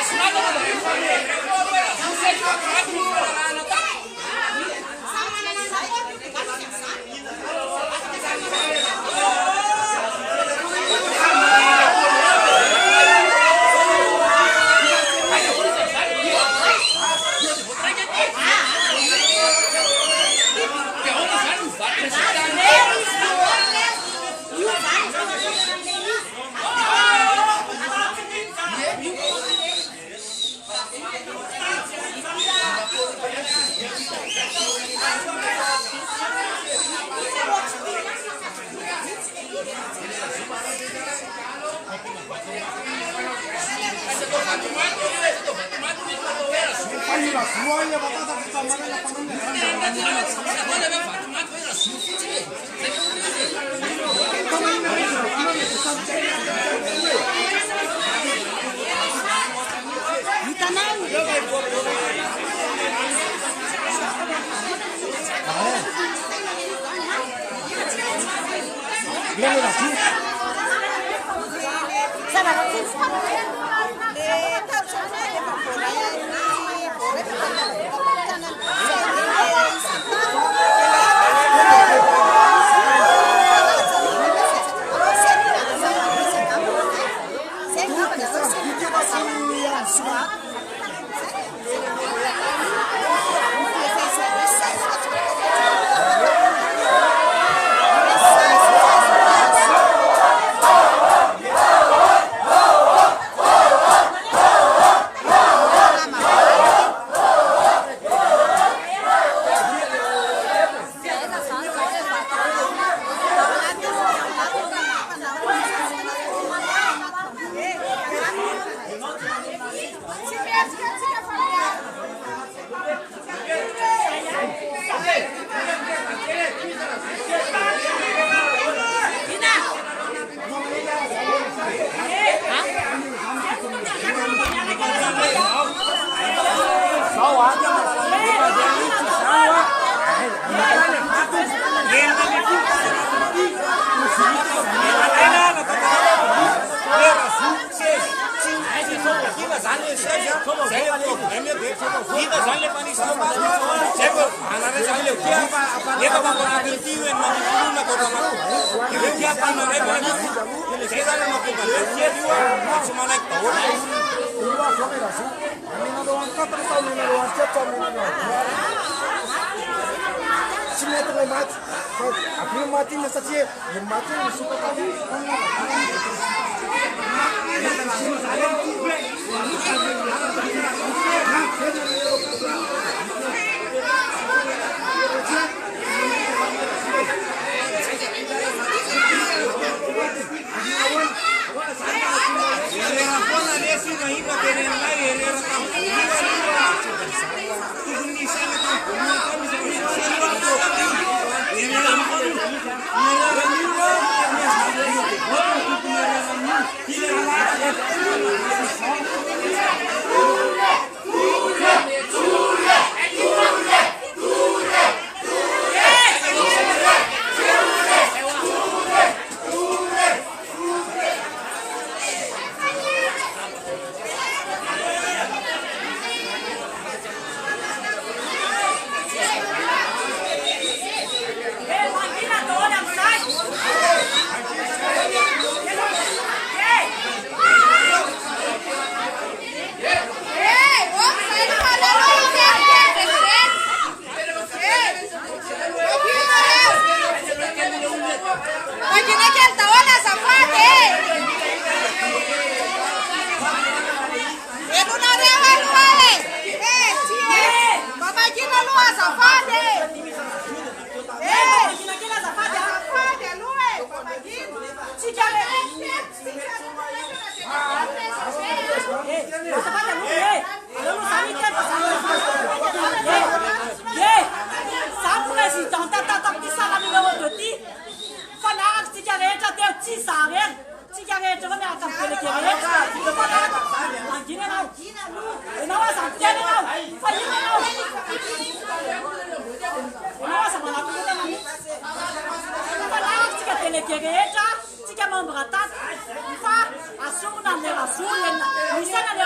Chica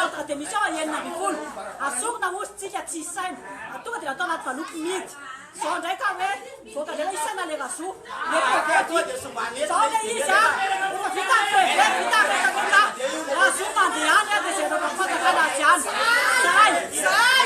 ordre d'émission ianona mivolo asorona ositsika tsy isaina tonga dia natao anaty valopy midy zao ndraika hoe voaka lera isaina le razoa zao le izy efa vita vita razoa mandehany dia zay rehefa fatakana azy any zay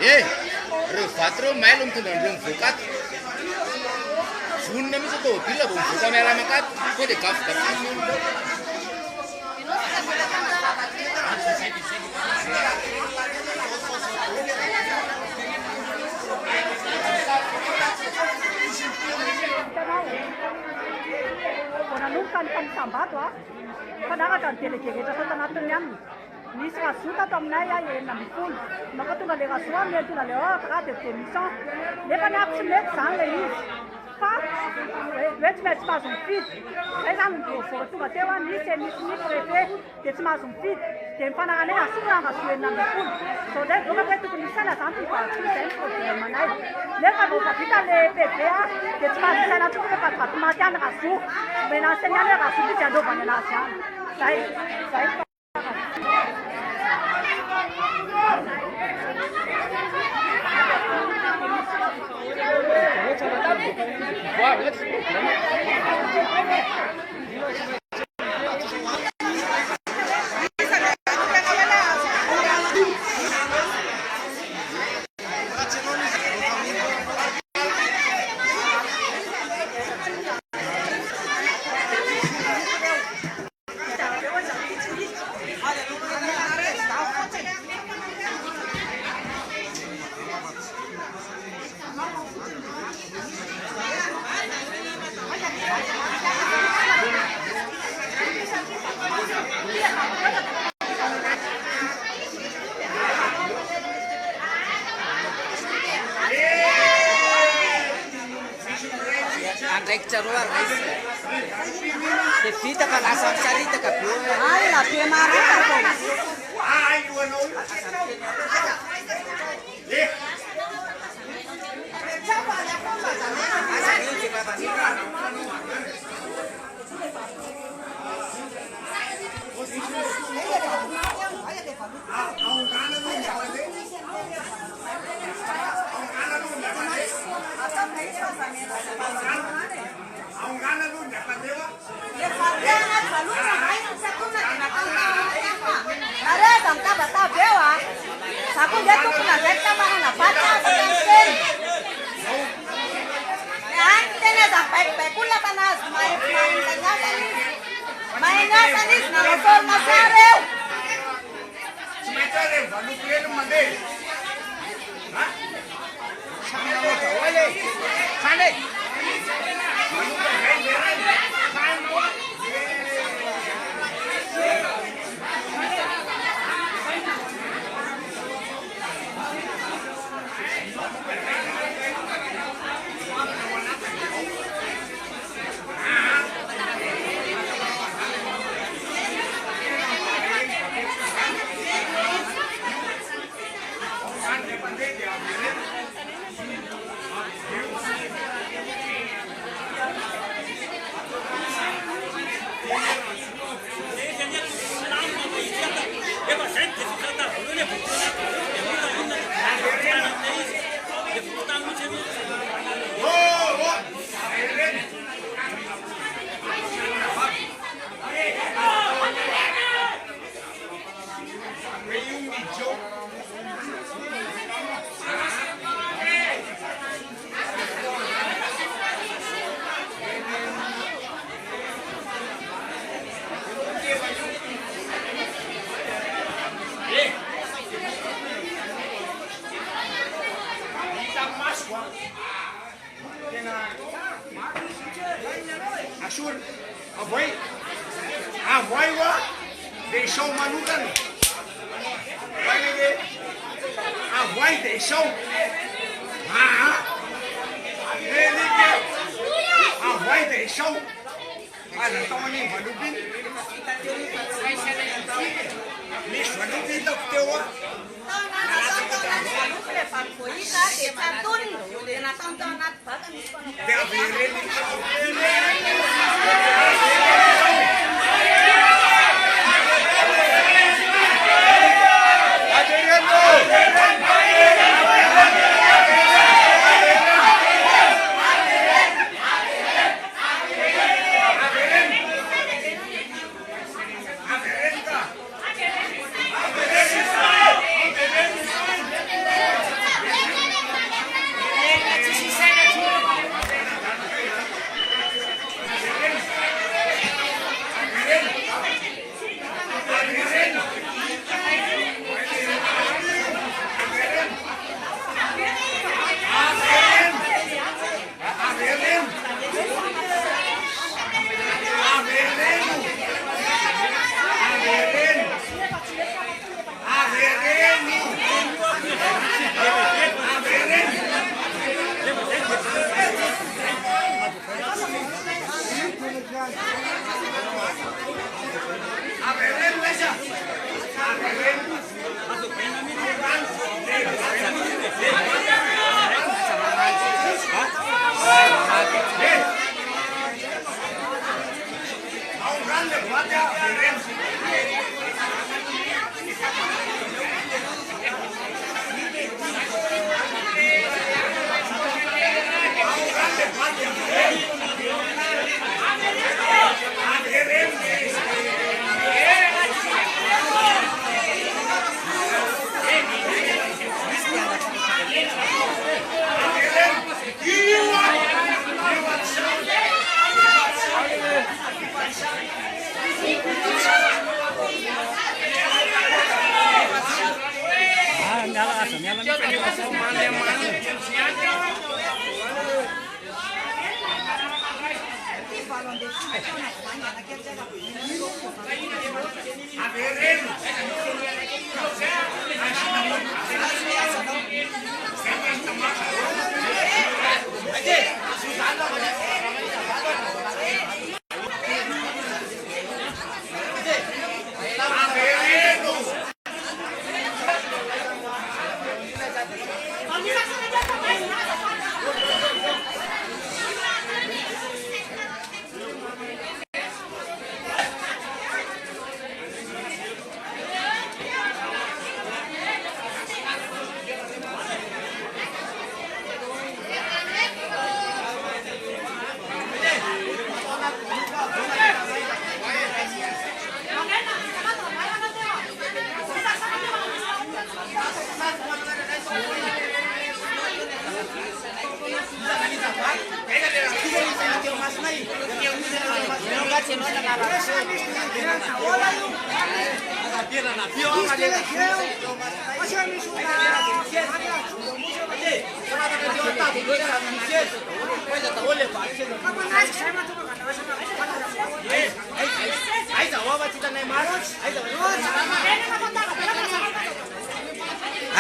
Rehefa mailo mitondra an'ireo mivoakato vonona mihitsy atao bila vao mivoaka miara-makato koa dia gafigafy nanomboka ny mpamisambato fanaraka ny délégué rehetra tao tanatiny aminy misy razoa tato aminay enina amby folo maka tonga le razoa mely tonga le ordre de démission nefa ny aby tsy mety zany le izy fa hoe tsy maintsy mahazo mifidy zay zany nyvoavoa tonga teo nisy ny préfet dia tsy mahazo mifidy dia mifanarana eny asoa razoa enina amby folo zao zay voka hoe tokony isaina zany tivarotsy zay ny problème anay nefa rehefa vita le PVA dia tsy mahazo isaina tokony efa vatomate any razoa mena anseny any hoe razoa izy androvany anazy any zay robar guys. Te fita ka la sarita ka pio. Ai la pie mari ka ko. Ai bueno. Ashur, avoy wa, deixou manukan. Vai lagi, avoy deixou. Ini ke, avoy deixou. Ada tahu ni manukin. Ni manukin tak tahu.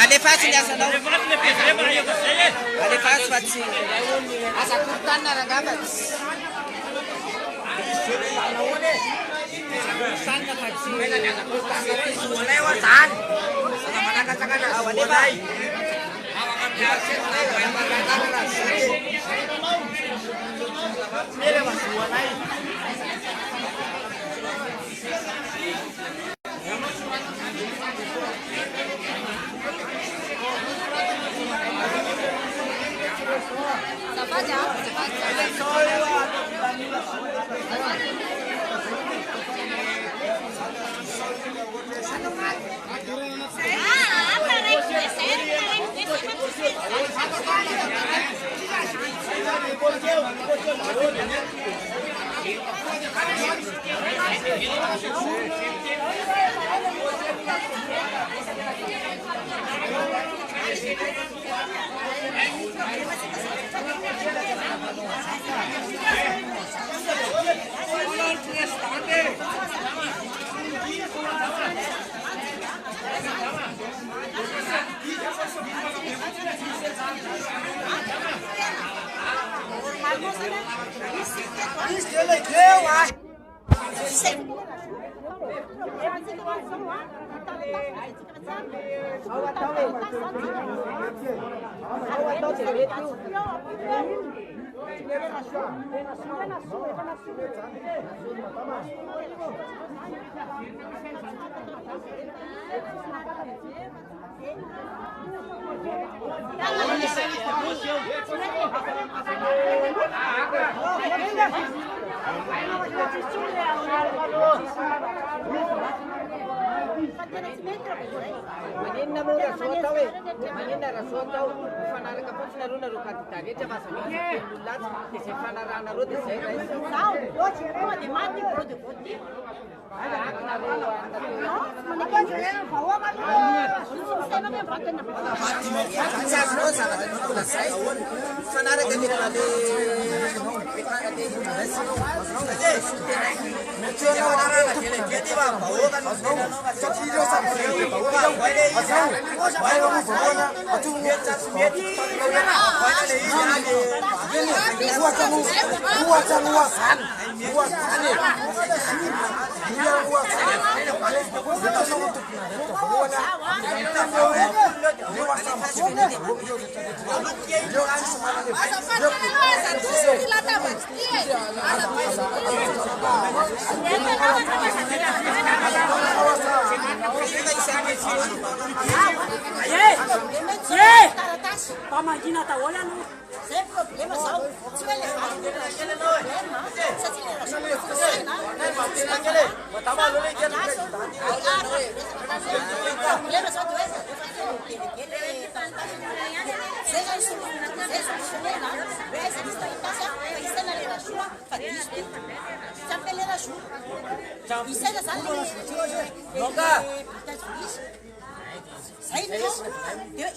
Ale fácil essa não. Ale fácil. Asa kurtan na ragaba. Menina mo rasota we. Menina rasota u. Fanara ka pun naru naru ka tage jaba sami. Lulat kise fanara naru dise. Não, hoje é matemática pro depois. Imagina, tá olhando. Sem problema, só. Se ele faz, ele não é. Se ele não é. Tá maluco, ele quer. Problema só dois. Seja isso, seja isso, não. Essa distância, isso não é da chuva, faz isso. Já pele da chuva. Isso é da sala. Nunca. Sai não.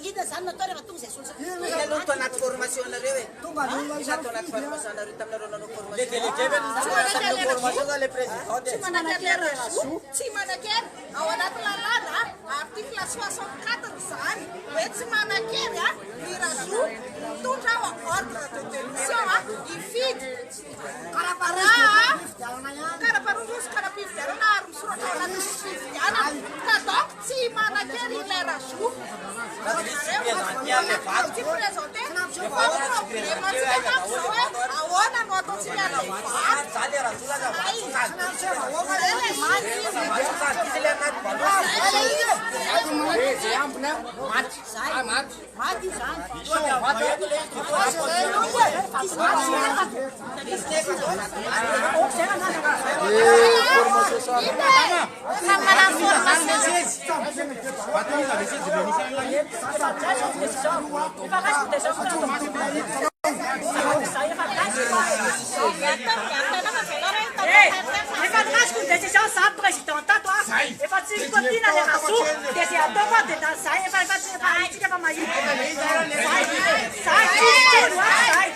Ida sana tore batung se sulsa. Ida lo to nat formation na rewe. Isa to nat formation na ritam na rono formation. Le keben formation da le presidente. Simana quer su. Simana quer. Awada to la lana. Article 64 san. Wet simana quer ya. Vira su. Tu trawa ordra to televisión e feed. Cara para os cara pifter na sura to na ana. Tato simana quer ilera su. Saya cinquantina le rasu, che si addobba de da sai e fai ci che va mai. Sai, sai.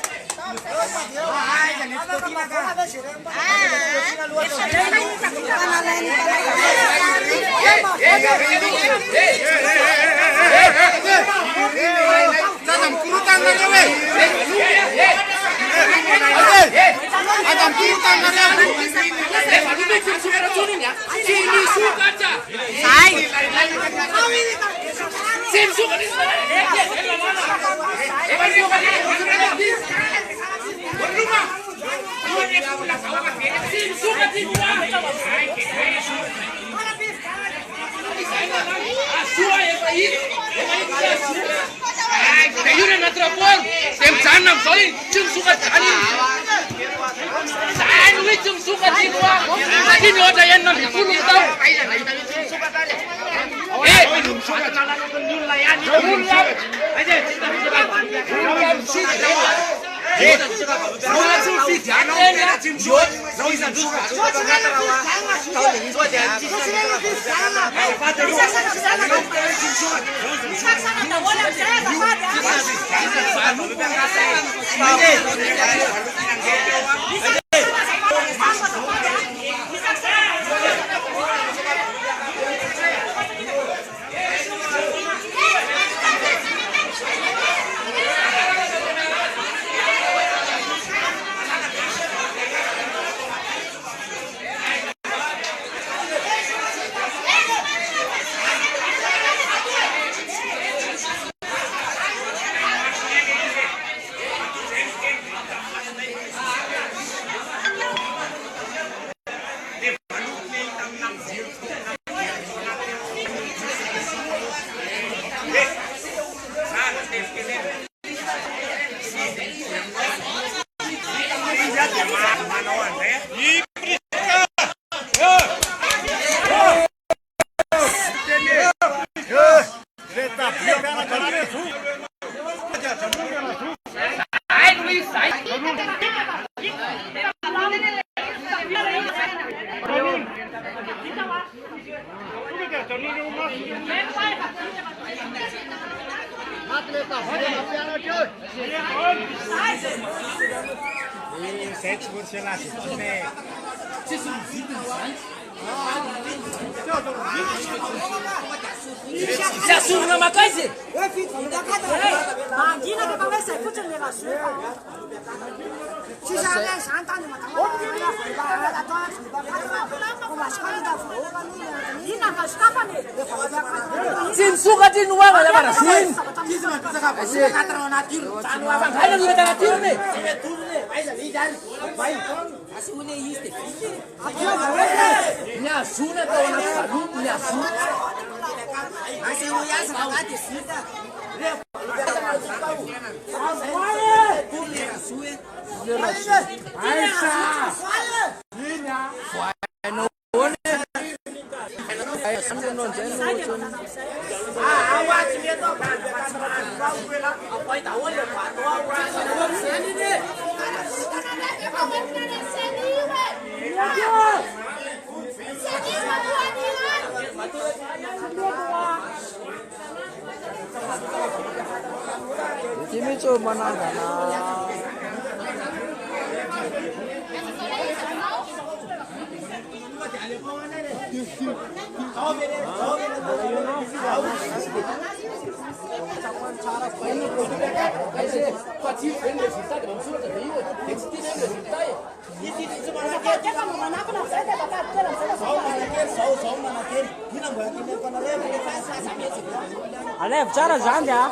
Ale wczoraj żandia.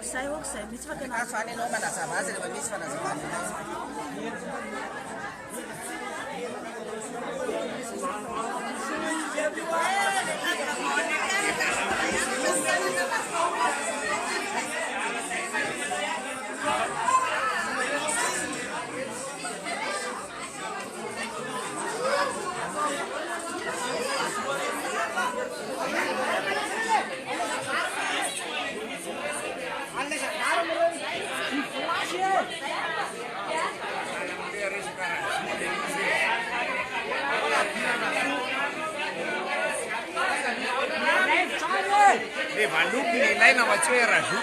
Worksai, mitzvah Asfane no mana sabase, le mitzvah na sabase. Valopy ny ilaina fa tsy hoe razoa.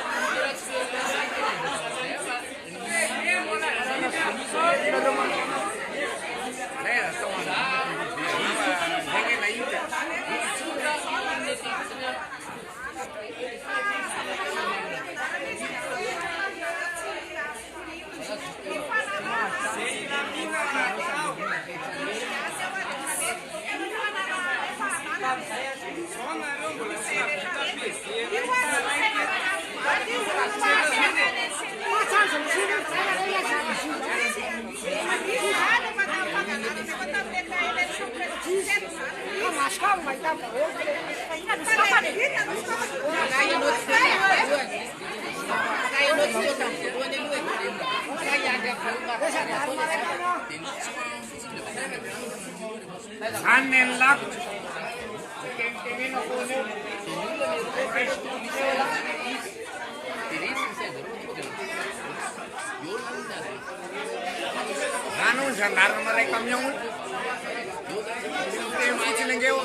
Sannen lagt. Anu gendarme ray camion. Tem fotsiny angeo.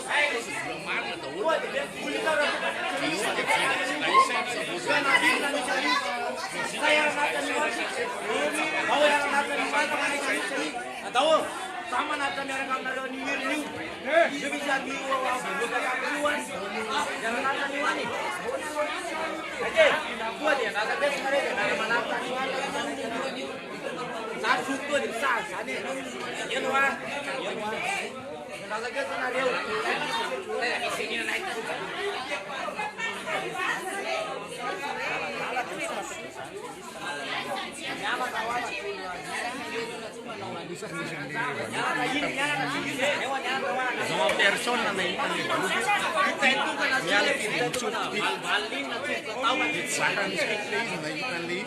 Sama natin yung kamera ni Mirni. Sabi siya di ko iwan. Jangan natin iwan eh. Aje, buat dia nak bes mereka nak malapkan iwan. Saat suku di sas, ane. Yan wa. Kalau kita nak dia. Eh, sini naik. Semua person na may ikan di Valopy. Nyala pinsuti. Sana ni speak please na ikan li.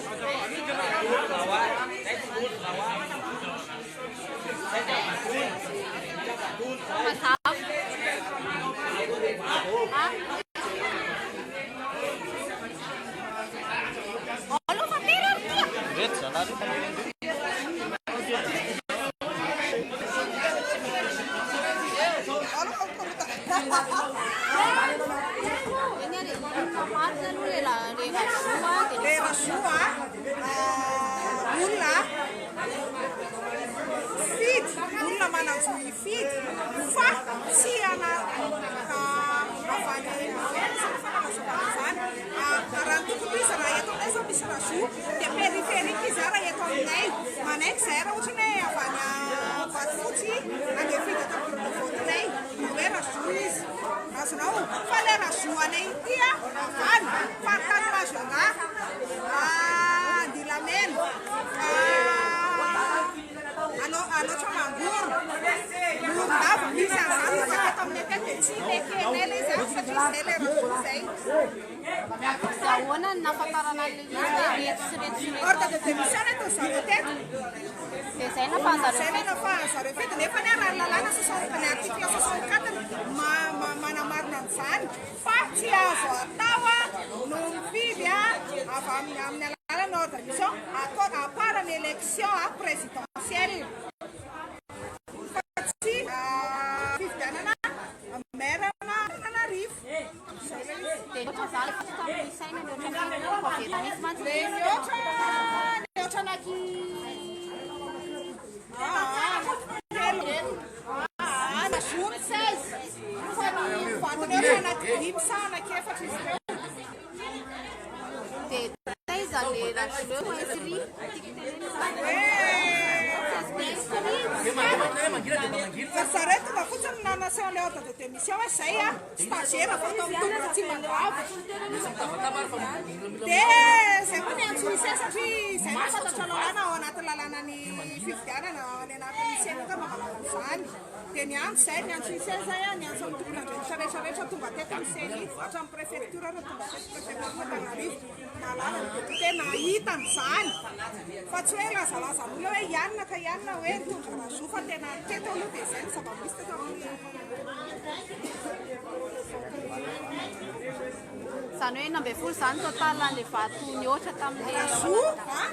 Sanoe na be full san total le fatu nyocha tamle. Rasu,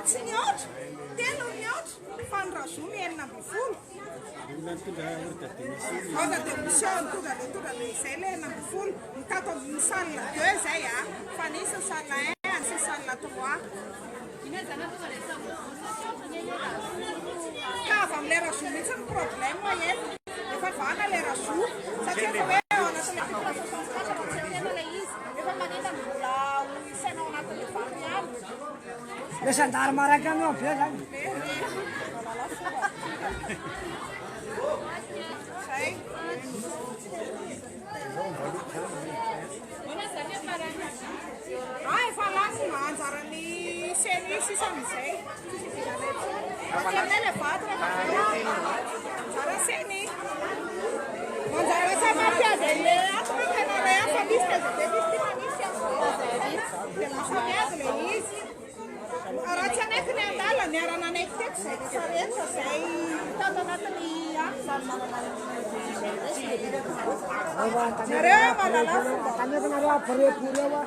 tsy nyotra. Telo nyotra. Fa ny rasu mienina ambin'ny folo. Oda demisione tonga le izay le namby folo mitato amin'ny salle 2 zay a fa nisy salle 1 nisy salle 3 ka avy amin'ny lera zo mihitsy ny problème eto efa vana lera zo satria efa hoe ao anatin'le efa manina mbola isainao anatin'le vary aby le sandary maraka anao be zany zay efa lany anjarany seny sisan'izay le vato anjara seny manjara sa mampiady le atokana le afa misy de misy manisy de masamiady le izy raha tsy anaiky ny andala ny arana anaiky teto zay rehetra zay tato anatiny nareo malala kanefanareo abareporeo a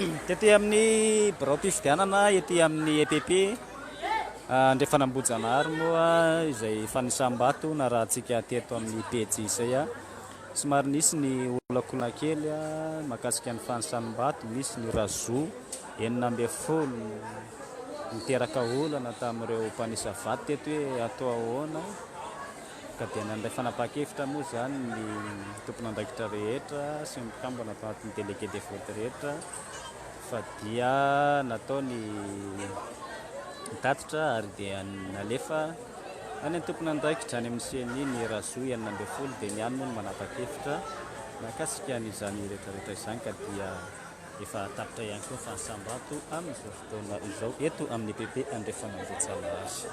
Tety amin'ny birao-pifidianana ety amin'ny EPP andre fanambojanahary moa izay fanisam-bato na raha antsika teto amin'ny pejy izay a somary nisy ny olakolona kely mahakasika ny fanisanim-bato misy ny razo 9 miteraka olana tamin'ireo mpanisa vato teto hoe atao ahoana ka dia nandray fanapa-kevitra moa zany ny tompon'andraikitra rehetra sy ny mpikambana tanatin'ny délégué de vote rehetra fa dia natao ny tatitra ary dia nalefa any tompon'andraikitra any amin'ny seny ny razo 9 dia ny any moa no manapa-kevitra mahakasika n'izany rehetrarehetra izany ka dia efa tapitra ihany koa fahasambato amin'izao fotoana izao eto amin'ny EPP andre fanambotsana azy.